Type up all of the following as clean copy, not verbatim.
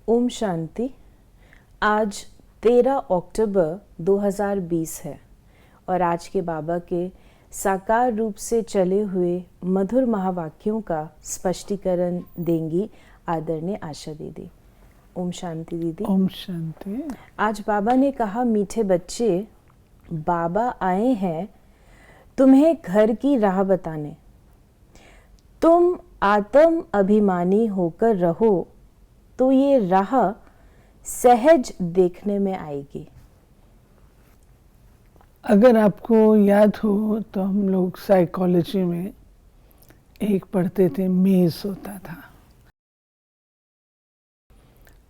ओम शांति। आज 13 अक्टूबर 2020 है और आज के बाबा के साकार रूप से चले हुए मधुर महावाक्यों का स्पष्टीकरण देंगी आदरणीय आशा दीदी। ओम शांति दीदी। ओम शांति। आज बाबा ने कहा, मीठे बच्चे, बाबा आए हैं तुम्हें घर की राह बताने। तुम आत्म अभिमानी होकर रहो तो ये राह सहज देखने में आएगी। अगर आपको याद हो तो हम लोग साइकोलॉजी में एक पढ़ते थे, मेज होता था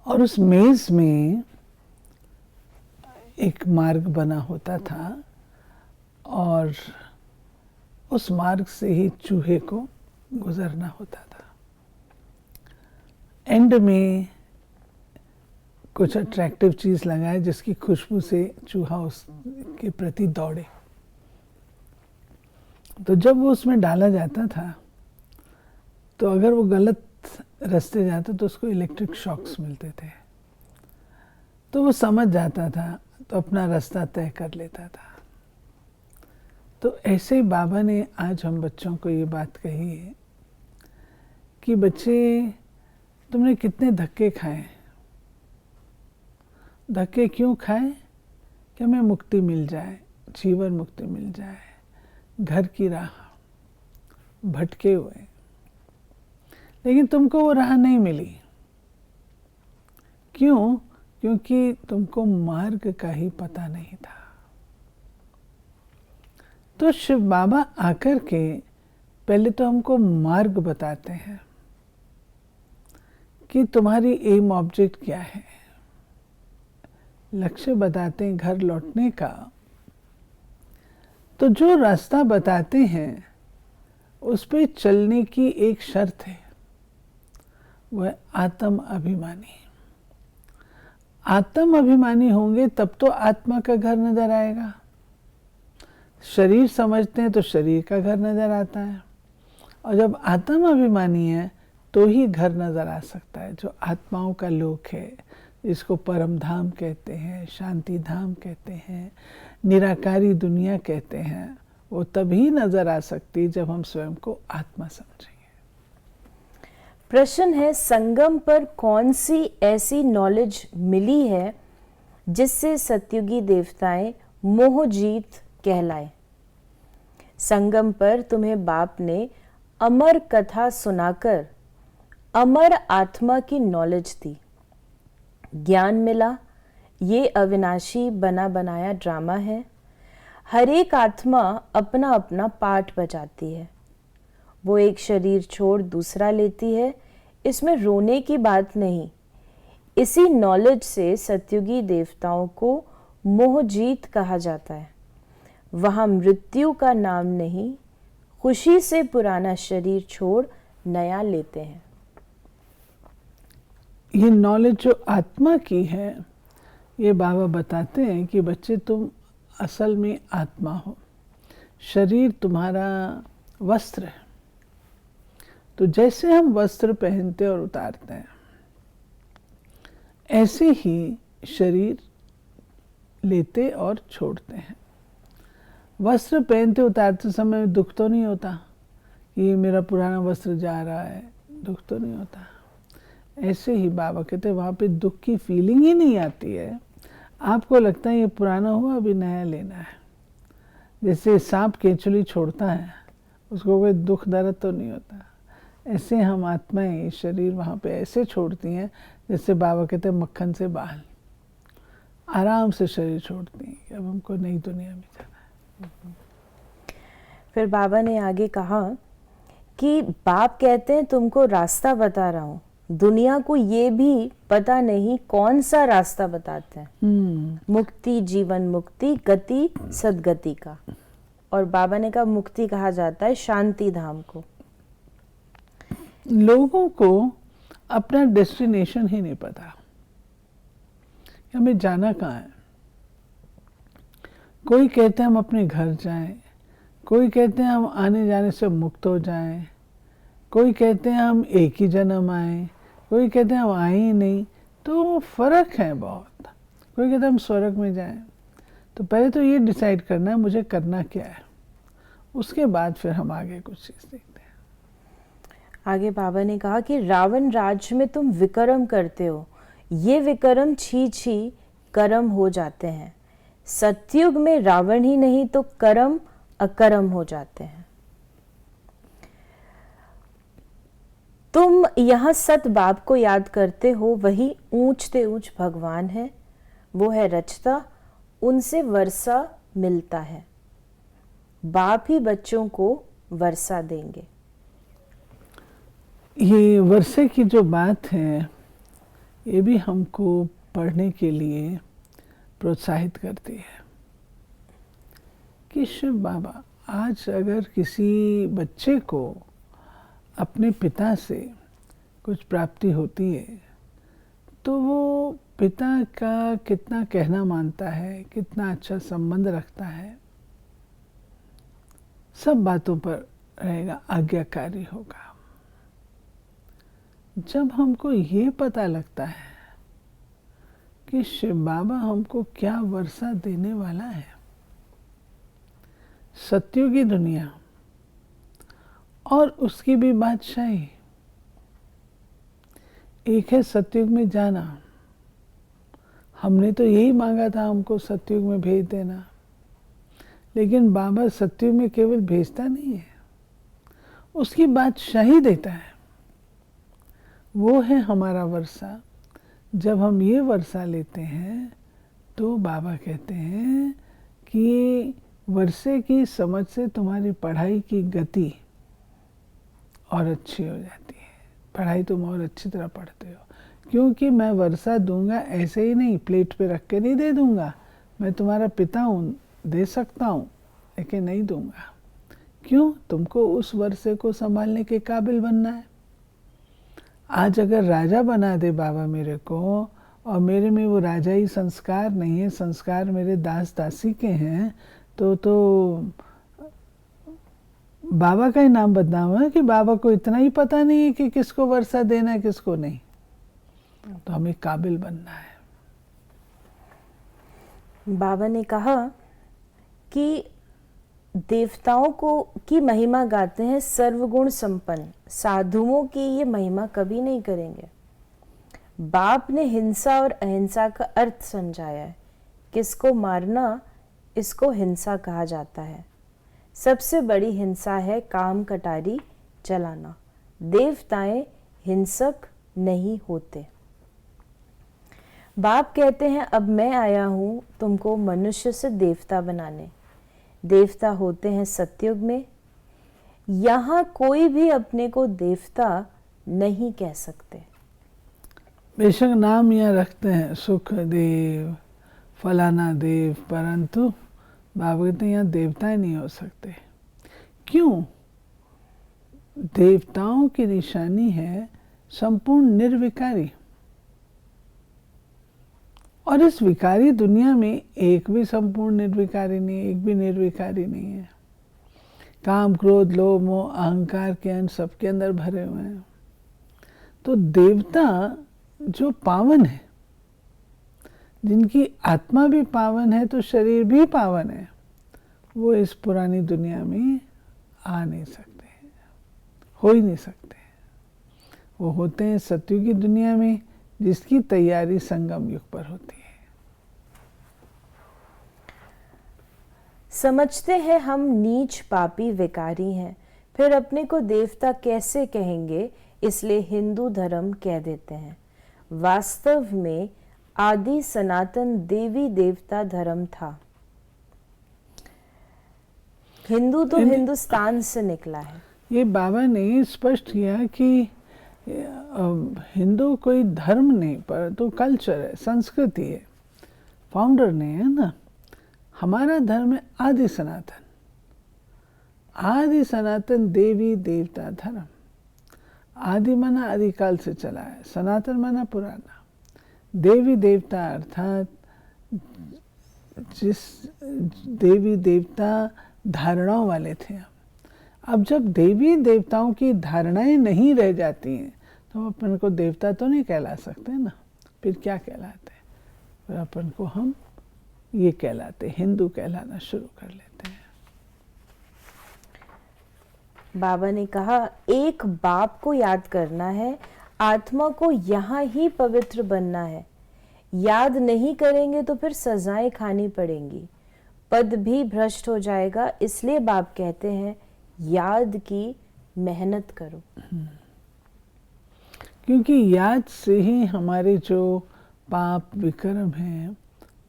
और उस मेज में एक मार्ग बना होता था और उस मार्ग से ही चूहे को गुजरना होता था। एंड में कुछ अट्रैक्टिव चीज़ लगाए जिसकी खुशबू से चूहा उसके प्रति दौड़े। तो जब वो उसमें डाला जाता था तो अगर वो गलत रास्ते जाता तो उसको इलेक्ट्रिक शॉक्स मिलते थे। तो वो समझ जाता था तो अपना रास्ता तय कर लेता था। तो ऐसे ही बाबा ने आज हम बच्चों को ये बात कही है कि बच्चे, तुमने कितने धक्के खाए। धक्के क्यों खाए? कि हमें मुक्ति मिल जाए, जीवन मुक्ति मिल जाए, घर की राह भटके हुए। लेकिन तुमको वो राह नहीं मिली। क्यों? क्योंकि तुमको मार्ग का ही पता नहीं था। तो शिव बाबा आकर के पहले तो हमको मार्ग बताते हैं कि तुम्हारी एम ऑब्जेक्ट क्या है। लक्ष्य बताते हैं घर लौटने का। तो जो रास्ता बताते हैं उस पे चलने की एक शर्त है, वह आत्म अभिमानी। आत्म अभिमानी होंगे तब तो आत्मा का घर नजर आएगा। शरीर समझते हैं तो शरीर का घर नजर आता है, और जब आत्म अभिमानी है तो ही घर नजर आ सकता है। जो आत्माओं का लोक है, जिसको परम धाम कहते हैं, शांति धाम कहते हैं, निराकारी दुनिया कहते हैं, वो तभी नजर आ सकती जब हम स्वयं को आत्मा समझेंगे। प्रश्न है, संगम पर कौन सी ऐसी नॉलेज मिली है जिससे सतयुगी देवताएं मोहजीत कहलाए? संगम पर तुम्हें बाप ने अमर कथा सुनाकर अमर आत्मा की नॉलेज दी, ज्ञान मिला। ये अविनाशी बना बनाया ड्रामा है। हर एक आत्मा अपना अपना पार्ट बजाती है। वो एक शरीर छोड़ दूसरा लेती है। इसमें रोने की बात नहीं। इसी नॉलेज से सतयुगी देवताओं को मोहजीत कहा जाता है। वहाँ मृत्यु का नाम नहीं, खुशी से पुराना शरीर छोड़ नया लेते हैं। ये नॉलेज जो आत्मा की है, ये बाबा बताते हैं कि बच्चे, तुम असल में आत्मा हो। शरीर तुम्हारा वस्त्र है। तो जैसे हम वस्त्र पहनते और उतारते हैं, ऐसे ही शरीर लेते और छोड़ते हैं। वस्त्र पहनते उतारते समय दुख तो नहीं होता कि ये मेरा पुराना वस्त्र जा रहा है, दुख तो नहीं होता। ऐसे ही बाबा कहते हैं वहाँ पे दुख की फीलिंग ही नहीं आती है। आपको लगता है ये पुराना हुआ, अभी नया लेना है। जैसे सांप केंचुली छोड़ता है, उसको कोई दुख दर्द तो नहीं होता। ऐसे हम आत्माएं शरीर वहाँ पे ऐसे छोड़ती हैं जैसे बाबा कहते हैं मक्खन से बाल। आराम से शरीर छोड़ती हैं कि अब हमको नई दुनिया में जाना है। फिर बाबा ने आगे कहा कि बाप कहते हैं तुमको रास्ता बता रहा हूँ। दुनिया को ये भी पता नहीं कौन सा रास्ता बताते हैं। मुक्ति, जीवन मुक्ति, गति सदगति का। और बाबा ने कहा मुक्ति कहा जाता है शांति धाम को। लोगों को अपना डेस्टिनेशन ही नहीं पता, हमें जाना कहाँ है। कोई कहते हैं हम अपने घर जाएं, कोई कहते हैं हम आने जाने से मुक्त हो जाएं, कोई कहते हैं हम एक ही जन्म आए, कोई कहते हैं हम आए ही नहीं, तो फर्क है बहुत। कोई कहता हम स्वर्ग में जाएं, तो पहले तो ये डिसाइड करना है मुझे करना क्या है, उसके बाद फिर हम आगे कुछ चीज़ देखते हैं। आगे बाबा ने कहा कि रावण राज्य में तुम विक्रम करते हो, ये विक्रम छी छी कर्म हो जाते हैं। सतयुग में रावण ही नहीं तो कर्म अकर्म हो जाते हैं। तुम यहाँ सत बाप को याद करते हो, वही ऊंचते ऊंच भगवान है। वो है रचता, उनसे वर्षा मिलता है। बाप ही बच्चों को वर्षा देंगे। ये वर्षे की जो बात है ये भी हमको पढ़ने के लिए प्रोत्साहित करती है कि शिव बाबा आज अगर किसी बच्चे को अपने पिता से कुछ प्राप्ति होती है तो वो पिता का कितना कहना मानता है, कितना अच्छा संबंध रखता है, सब बातों पर रहेगा, आज्ञाकारी होगा। जब हमको ये पता लगता है कि शिव बाबा हमको क्या वर्षा देने वाला है, सत्युगी दुनिया और उसकी भी बादशाही। एक है सतयुग में जाना, हमने तो यही मांगा था हमको सतयुग में भेज देना, लेकिन बाबा सतयुग में केवल भेजता नहीं है, उसकी बादशाही देता है। वो है हमारा वर्षा। जब हम ये वर्षा लेते हैं तो बाबा कहते हैं कि वर्षे की समझ से तुम्हारी पढ़ाई की गति और अच्छी हो जाती है। पढ़ाई तुम और अच्छी तरह पढ़ते हो, क्योंकि मैं वर्षा दूंगा ऐसे ही नहीं, प्लेट पे रख के नहीं दे दूंगा। मैं तुम्हारा पिता हूँ, दे सकता हूँ, लेकिन नहीं दूंगा। क्यों? तुमको उस वर्षे को संभालने के काबिल बनना है। आज अगर राजा बना दे बाबा मेरे को, और मेरे में वो राजाई संस्कार नहीं है, संस्कार मेरे दास दासी के हैं, तो बाबा का ही नाम बदनाम है कि बाबा को इतना ही पता नहीं है कि किसको वर्षा देना है किसको नहीं। तो हमें काबिल बनना है। बाबा ने कहा कि देवताओं को की महिमा गाते हैं सर्वगुण संपन्न, साधुओं की ये महिमा कभी नहीं करेंगे। बाप ने हिंसा और अहिंसा का अर्थ समझाया है। किसको मारना, इसको हिंसा कहा जाता है। सबसे बड़ी हिंसा है काम कटारी चलाना। देवताएं हिंसक नहीं होते। बाप कहते हैं अब मैं आया हूं तुमको मनुष्य से देवता बनाने। देवता होते हैं सतयुग में। यहाँ कोई भी अपने को देवता नहीं कह सकते। बेशक नाम यहाँ रखते हैं सुख देव, फलाना देव, परंतु बाबा कहते हैं यहाँ देवताएं नहीं हो सकते। क्यों? देवताओं की निशानी है संपूर्ण निर्विकारी, और इस विकारी दुनिया में एक भी संपूर्ण निर्विकारी नहीं है, एक भी निर्विकारी नहीं है। काम, क्रोध, लोभ, मोह, अहंकार के अंश सबके अंदर भरे हुए हैं। तो देवता जो पावन है, जिनकी आत्मा भी पावन है तो शरीर भी पावन है, वो इस पुरानी दुनिया में आ नहीं सकते, हो ही नहीं सकते। वो होते हैं सतयुगी दुनिया में, जिसकी तैयारी संगम युग पर होती है। समझते हैं हम नीच पापी विकारी हैं, फिर अपने को देवता कैसे कहेंगे, इसलिए हिंदू धर्म कह देते हैं। वास्तव में आदि सनातन देवी देवता धर्म था। हिंदू तो हिंदुस्तान से निकला है। ये बाबा ने स्पष्ट किया कि हिंदू कोई धर्म नहीं, पर तो कल्चर है, संस्कृति है, फाउंडर नहीं है ना। हमारा धर्म है आदि सनातन। आदि सनातन देवी देवता धर्म। आदि माना आदिकाल से चला है, सनातन माना पुराना। देवी देवता अर्थात जिस देवी देवता धारणाओं वाले थे हम। अब जब देवी देवताओं की धारणाएं नहीं रह जाती हैं तो हम अपन को देवता तो नहीं कहला सकते ना। फिर क्या कहलाते हैं? फिर अपन को हम ये कहलाते, हिंदू कहलाना शुरू कर लेते हैं। बाबा ने कहा, एक बाप को याद करना है, आत्मा को यहाँ ही पवित्र बनना है। याद नहीं करेंगे तो फिर सजाएं खानी पड़ेंगी, पद भी भ्रष्ट हो जाएगा। इसलिए बाप कहते हैं याद की मेहनत करो। क्योंकि याद से ही हमारे जो पाप विकर्म हैं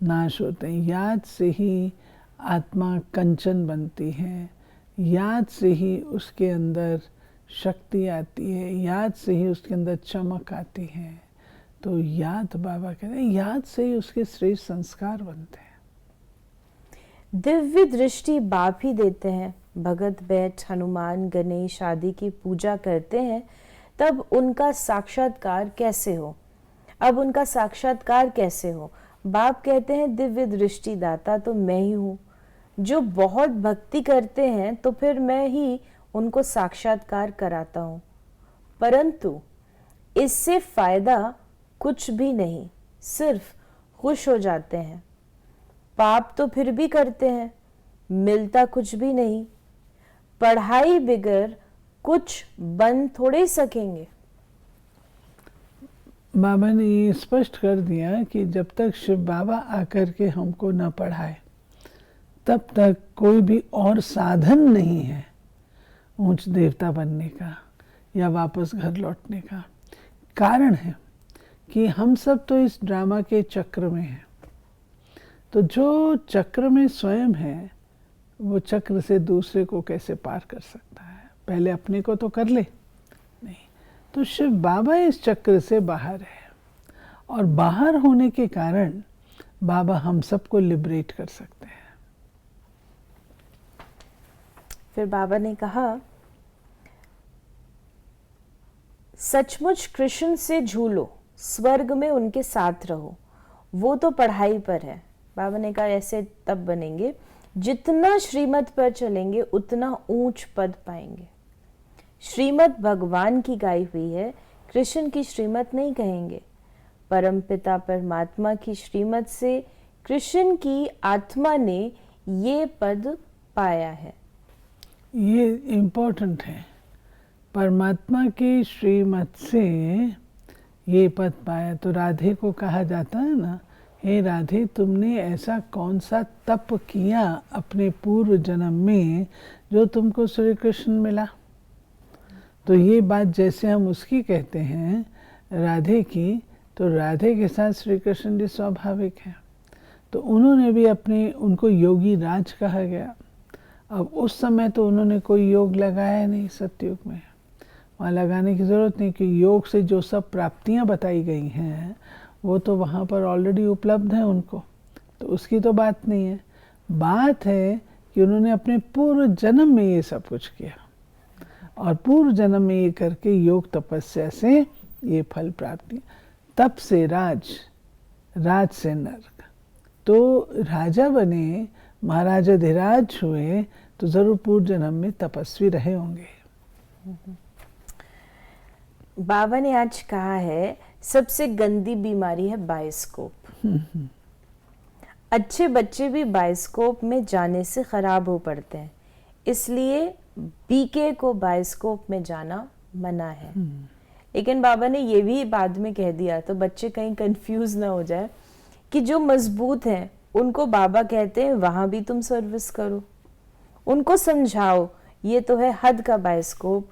नाश होते हैं, याद से ही आत्मा कंचन बनती है, याद से ही उसके अंदर शक्ति आती है, याद से ही उसके अंदर चमक आती है। तो याद, बाबा कहते हैं, याद से ही उसके श्रेष्ठ संस्कार बनते हैं। दिव्य दृष्टि बाप ही देते हैं। भगत बैठ हनुमान गणेश आदि की पूजा करते हैं, तब उनका साक्षात्कार कैसे हो? अब उनका साक्षात्कार कैसे हो? बाप कहते हैं दिव्य दृष्टि दाता तो मैं ही हूँ। जो बहुत भक्ति करते हैं तो फिर मैं ही उनको साक्षात्कार कराता हूँ, परंतु इससे फायदा कुछ भी नहीं, सिर्फ खुश हो जाते हैं। पाप तो फिर भी करते हैं, मिलता कुछ भी नहीं। पढ़ाई बिगर कुछ बन थोड़े सकेंगे। बाबा ने ये स्पष्ट कर दिया कि जब तक शिव बाबा आकर के हमको न पढ़ाए तब तक कोई भी और साधन नहीं है ऊंच देवता बनने का या वापस घर लौटने का। कारण है कि हम सब तो इस ड्रामा के चक्र में हैं। तो जो चक्र में स्वयं है वो चक्र से दूसरे को कैसे पार कर सकता है? पहले अपने को तो कर ले। नहीं, तो शिव बाबा इस चक्र से बाहर है, और बाहर होने के कारण बाबा हम सबको लिबरेट कर सकते हैं। फिर बाबा ने कहा, सचमुच कृष्ण से झूलो, स्वर्ग में उनके साथ रहो। वो तो पढ़ाई पर है। बाबा ने कहा ऐसे तब बनेंगे जितना श्रीमत पर चलेंगे उतना ऊंच पद पाएंगे। श्रीमत भगवान की गाई हुई है, कृष्ण की श्रीमत नहीं कहेंगे। परमपिता परमात्मा की श्रीमत से कृष्ण की आत्मा ने ये पद पाया है। ये इम्पोर्टेंट है। परमात्मा की श्रीमत से ये पद पाया। तो राधे को कहा जाता है ना, हे राधे, तुमने ऐसा कौन सा तप किया अपने पूर्व जन्म में जो तुमको श्री कृष्ण मिला? तो ये बात जैसे हम उसकी कहते हैं राधे की, तो राधे के साथ श्री कृष्ण जी स्वाभाविक हैं। तो उन्होंने भी अपने, उनको योगी राज कहा गया। अब उस समय तो उन्होंने कोई योग लगाया नहीं सतयुग में, वहाँ लगाने की ज़रूरत नहीं, कि योग से जो सब प्राप्तियाँ बताई गई हैं वो तो वहाँ पर ऑलरेडी उपलब्ध है उनको, तो उसकी तो बात नहीं है। बात है कि उन्होंने अपने पूर्व जन्म में ये सब कुछ किया, और पूर्व जन्म में ये करके योग तपस्या से ये फल प्राप्ति। तप से राज, राज से नर्क। तो राजा बने, महाराजाधिराज हुए, तो जरूर पूर्व जन्म में तपस्वी रहे होंगे। बाबा ने आज कहा है सबसे गंदी बीमारी है बायोस्कोप। अच्छे बच्चे भी बायोस्कोप में जाने से खराब हो पड़ते हैं, इसलिए बीके को बायोस्कोप में जाना मना है। लेकिन बाबा ने ये भी बाद में कह दिया, तो बच्चे कहीं कंफ्यूज ना हो जाए, कि जो मजबूत हैं उनको बाबा कहते हैं वहां भी तुम सर्विस करो, उनको समझाओ ये तो है हद का बायोस्कोप,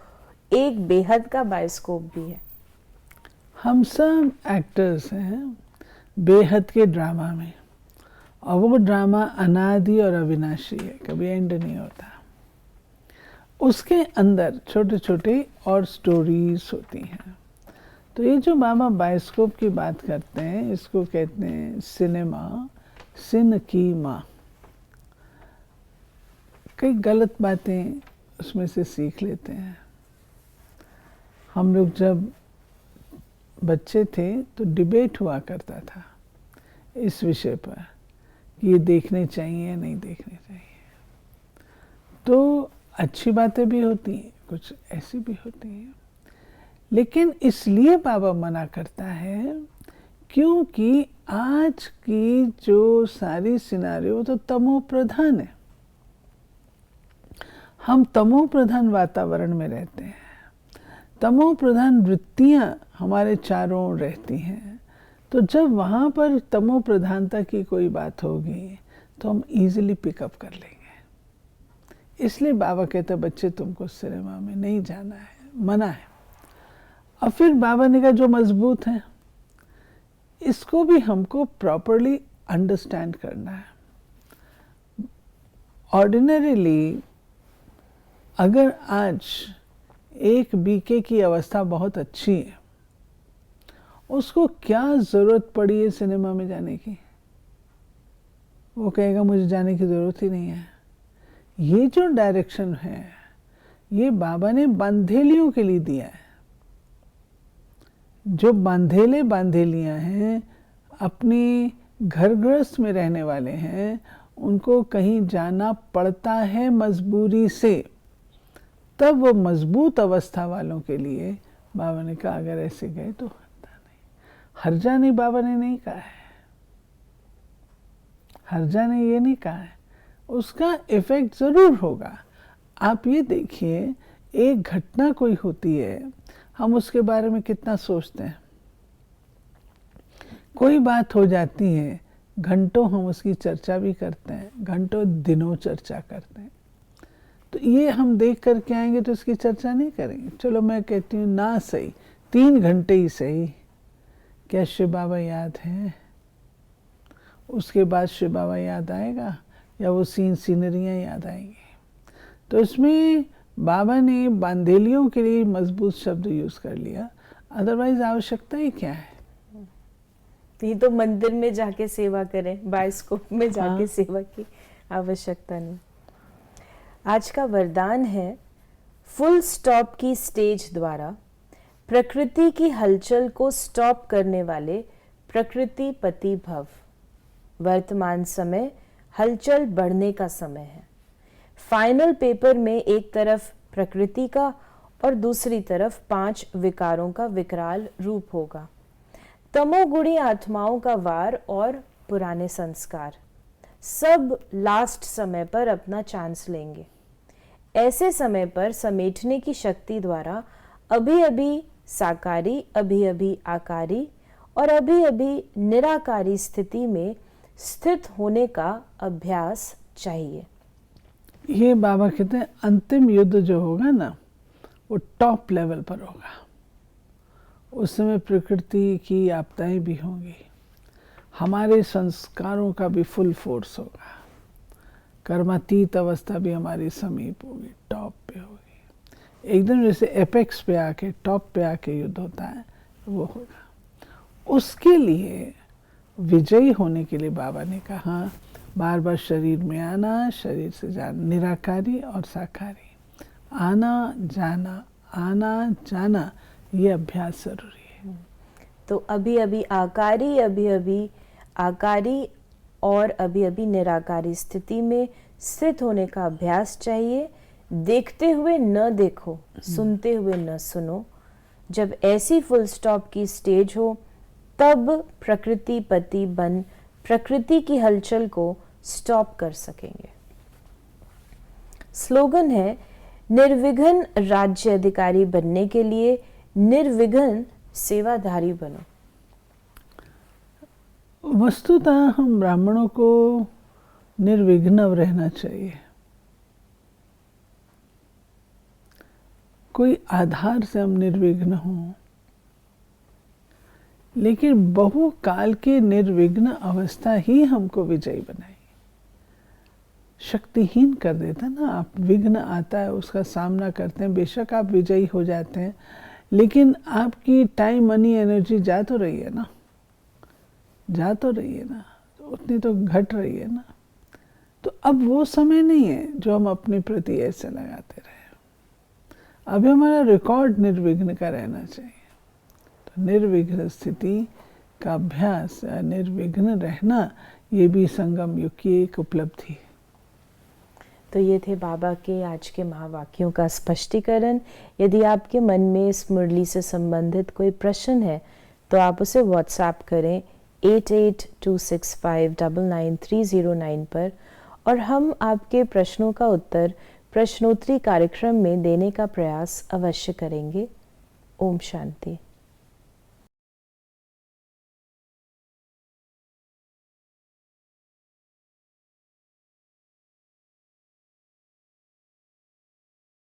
एक बेहद का बायोस्कोप भी है। हम सब एक्टर्स हैं बेहद के ड्रामा में, और वो ड्रामा अनादि और अविनाशी है, कभी एंड नहीं होता। उसके अंदर छोटे छोटे और स्टोरीज होती हैं। तो ये जो बाबा बायोस्कोप की बात करते हैं, इसको कहते हैं सिनेमा, सिन की माँ। कई गलत बातें उसमें से सीख लेते हैं। हम लोग जब बच्चे थे तो डिबेट हुआ करता था इस विषय पर कि ये देखने चाहिए या नहीं देखने चाहिए। तो अच्छी बातें भी होती हैं, कुछ ऐसी भी होती हैं, लेकिन इसलिए बाबा मना करता है क्योंकि आज की जो सारी सिनारियो तो तमो प्रधान है। हम तमो प्रधान वातावरण में रहते हैं, तमो प्रधान वृत्तियां हमारे चारों ओर रहती हैं। तो जब वहाँ पर तमो प्रधानता की कोई बात होगी तो हम इजीली पिकअप कर लेंगे। इसलिए बाबा कहते बच्चे तुमको सिनेमा में नहीं जाना है, मना है। और फिर बाबा ने कहा जो मजबूत है इसको भी हमको प्रॉपरली अंडरस्टैंड करना है। ऑर्डिनरीली अगर आज एक बीके की अवस्था बहुत अच्छी है, उसको क्या जरूरत पड़ी है सिनेमा में जाने की? वो कहेगा मुझे जाने की जरूरत ही नहीं है। ये जो डायरेक्शन है ये बाबा ने बांधेलियों के लिए दिया है। जो बांधेलियां हैं, अपनी घर गृहस्थ में रहने वाले हैं, उनको कहीं जाना पड़ता है मजबूरी से, तब वो मजबूत अवस्था वालों के लिए बाबा ने कहा अगर ऐसे गए तो हर्जा नहीं, बाबा ने नहीं कहा है, हर्जा ने ये नहीं कहा है, उसका इफेक्ट जरूर होगा। आप ये देखिए, एक घटना कोई होती है, हम उसके बारे में कितना सोचते हैं। कोई बात हो जाती है, घंटों हम उसकी चर्चा भी करते हैं, घंटों दिनों चर्चा करते हैं। तो ये हम देख कर के आएंगे तो इसकी चर्चा नहीं करेंगे। चलो मैं कहती हूँ ना सही 3 घंटे ही सही, क्या शिव बाबा याद है? उसके बाद शिव बाबा याद आएगा या वो सीनरियाँ याद आएंगी? तो इसमें बाबा ने बांधेलियों के लिए मजबूत शब्द यूज कर लिया, अदरवाइज आवश्यकता ही क्या है? ये तो मंदिर में जाके सेवा करें, बायोस्कोप में जाके सेवा की आवश्यकता नहीं। आज का वरदान है फुल स्टॉप की स्टेज द्वारा प्रकृति की हलचल को स्टॉप करने वाले प्रकृति पति भव। वर्तमान समय हलचल बढ़ने का समय है। फाइनल पेपर में एक तरफ प्रकृति का और दूसरी तरफ 5 विकारों का विकराल रूप होगा। तमोगुणी आत्माओं का वार और पुराने संस्कार सब लास्ट समय पर अपना चांस लेंगे। ऐसे समय पर समेटने की शक्ति द्वारा अभी अभी साकारी, अभी अभी आकारी और अभी अभी निराकारी स्थिति में स्थित होने का अभ्यास चाहिए। ये बाबा कहते हैं अंतिम युद्ध जो होगा ना, वो टॉप लेवल पर होगा। उस समय प्रकृति की आपदाएं भी होंगी, हमारे संस्कारों का भी फुल फोर्स होगा, कर्मातीत अवस्था भी हमारी समीप होगी, टॉप पे होगी। एकदम जैसे एपेक्स पे आके, टॉप पे आके युद्ध होता है, वो होगा। उसके लिए विजयी होने के लिए बाबा ने कहा बार बार शरीर में आना, शरीर से जाना, निराकारी और साकारी, आना जाना, ये अभ्यास जरूरी है। तो अभी अभी आकारी, अभी अभी आकारी और अभी अभी निराकारी स्थिति में स्थित होने का अभ्यास चाहिए। देखते हुए न देखो, सुनते हुए न सुनो। जब ऐसी फुल स्टॉप की स्टेज हो तब प्रकृति पति बन प्रकृति की हलचल को स्टॉप कर सकेंगे। स्लोगन है निर्विघ्न राज्य अधिकारी बनने के लिए निर्विघ्न सेवाधारी बनो। वस्तुतः हम ब्राह्मणों को निर्विघ्न रहना चाहिए। कोई आधार से हम निर्विघ्न हों, लेकिन बहुकाल के निर्विघ्न अवस्था ही हमको विजयी बनाई। शक्तिहीन कर देता ना, आप विघ्न आता है उसका सामना करते हैं, बेशक आप विजयी हो जाते हैं, लेकिन आपकी टाइम मनी एनर्जी जा तो रही है ना, उतनी तो घट रही है ना। तो अब वो समय नहीं है जो हम अपने प्रति ऐसे लगाते रहे। अभी हमारा रिकॉर्ड निर्विघ्न का रहना चाहिए। तो निर्विघ्न स्थिति का अभ्यास, निर्विघ्न रहना, ये भी संगम युग की एक उपलब्धि है। तो ये थे बाबा के आज के महावाक्यों का स्पष्टीकरण। यदि आपके मन में इस मुरली से संबंधित कोई प्रश्न है तो आप उसे व्हाट्सएप करें 8826599309 पर और हम आपके प्रश्नों का उत्तर प्रश्नोत्तरी कार्यक्रम में देने का प्रयास अवश्य करेंगे। ओम शांति।